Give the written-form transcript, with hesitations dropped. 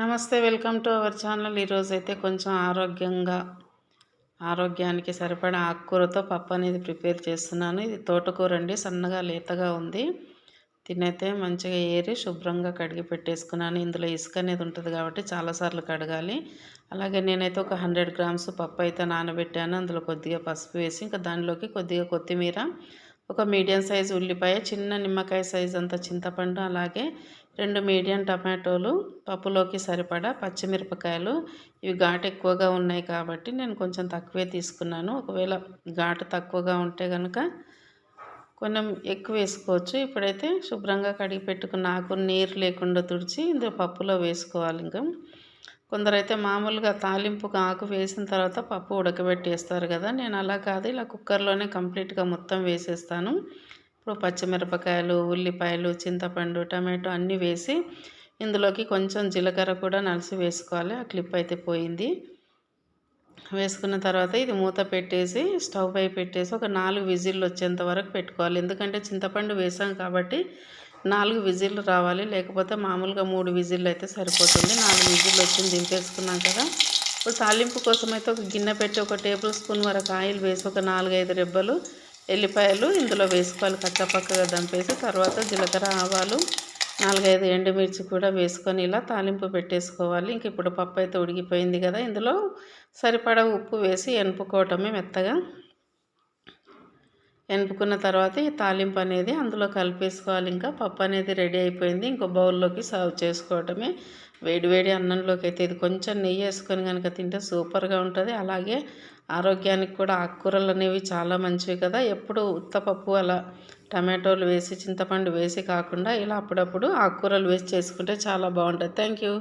నమస్తే, welcome to our channel. ఈరోజైతే కొంచెం ఆరోగ్యానికి సరిపడా ఆకుకూరతో పప్పు అనేది ప్రిపేర్ చేస్తున్నాను. ఇది తోటకూర అండి, సన్నగా లేతగా ఉంది. తినైతే మంచిగా ఏరి శుభ్రంగా కడిగి పెట్టేసుకున్నాను. ఇందులో ఇసుక అనేది ఉంటుంది కాబట్టి చాలాసార్లు కడగాలి. అలాగే నేనైతే ఒక 100 గ్రామ్స్ పప్పు అయితే నానబెట్టాను. అందులో కొద్దిగా పసుపు వేసి ఇంకా దానిలోకి కొద్దిగా కొత్తిమీర, ఒక మీడియం సైజు ఉల్లిపాయ, చిన్న నిమ్మకాయ సైజు అంత చింతపండు, అలాగే 2 మీడియం టమాటోలు, పప్పులోకి సరిపడా పచ్చిమిరపకాయలు. ఇవి ఘాటు ఎక్కువగా ఉన్నాయి కాబట్టి నేను కొంచెం తక్కువే తీసుకున్నాను. ఒకవేళ ఘాటు తక్కువగా ఉంటే కనుక కొంచెం ఎక్కువ వేసుకోవచ్చు. ఇప్పుడైతే శుభ్రంగా కడిగి పెట్టుకున్న ఆకు నీరు లేకుండా తుడిచి ఇందులో పప్పులో వేసుకోవాలి. ఇంకా కొందరైతే మామూలుగా తాలింపుకు ఆకు వేసిన తర్వాత పప్పు ఉడకబెట్టేస్తారు కదా, నేను అలా కాదు, ఇలా కుక్కర్లోనే కంప్లీట్గా మొత్తం వేసేస్తాను. ఇప్పుడు పచ్చిమిరపకాయలు, ఉల్లిపాయలు, చింతపండు, టమాటో అన్నీ వేసి ఇందులోకి కొంచెం జీలకర్ర కూడా నలిసి వేసుకోవాలి. ఆ క్లిప్ అయితే పోయింది. వేసుకున్న తర్వాత ఇది మూత పెట్టేసి స్టవ్ పై పెట్టేసి ఒక 4 విజిల్లు వచ్చేంత వరకు పెట్టుకోవాలి. ఎందుకంటే చింతపండు వేసాం కాబట్టి 4 విజిల్లు రావాలి, లేకపోతే మామూలుగా 3 విజిల్లు అయితే సరిపోతుంది. 4 విజిల్లు వచ్చింది, దింపేసుకున్నాం కదా. ఇప్పుడు తాలింపు కోసం అయితే ఒక గిన్నె పెట్టి ఒక టేబుల్ స్పూన్ వరకు ఆయిల్ వేసి ఒక 4-5 రెబ్బలు ఎల్లిపాయలు ఇందులో వేసుకోవాలి. కచ్చపక్కగా దంపేసి తర్వాత జీలకర్ర, ఆవాలు, 4-5 ఎండుమిర్చి కూడా వేసుకొని ఇలా తాలింపు పెట్టేసుకోవాలి. ఇంక ఇప్పుడు పప్పు అయితే ఉడికిపోయింది కదా, ఇందులో సరిపడా ఉప్పు వేసి ఎనుపుకోవటమే మెత్తగా. ఎనుపుకున్న తర్వాత ఈ తాలింపు అనేది అందులో కలిపేసుకోవాలి. ఇంకా పప్పు అనేది రెడీ అయిపోయింది. ఇంకో బౌల్లోకి సర్వ్ చేసుకోవటమే. వేడివేడి అన్నంలోకి అయితే ఇది కొంచెం నెయ్యి వేసుకొని కనుక తింటే సూపర్గా ఉంటుంది. అలాగే ఆరోగ్యానికి కూడా ఆకుకూరలు అనేవి చాలా మంచివి కదా. ఎప్పుడు ఉత్తపప్పు అలా టమాటోలు వేసి చింతపండు వేసి కాకుండా ఇలా అప్పుడప్పుడు ఆకుకూరలు వేసి చేసుకుంటే చాలా బాగుంటుంది. Thank you.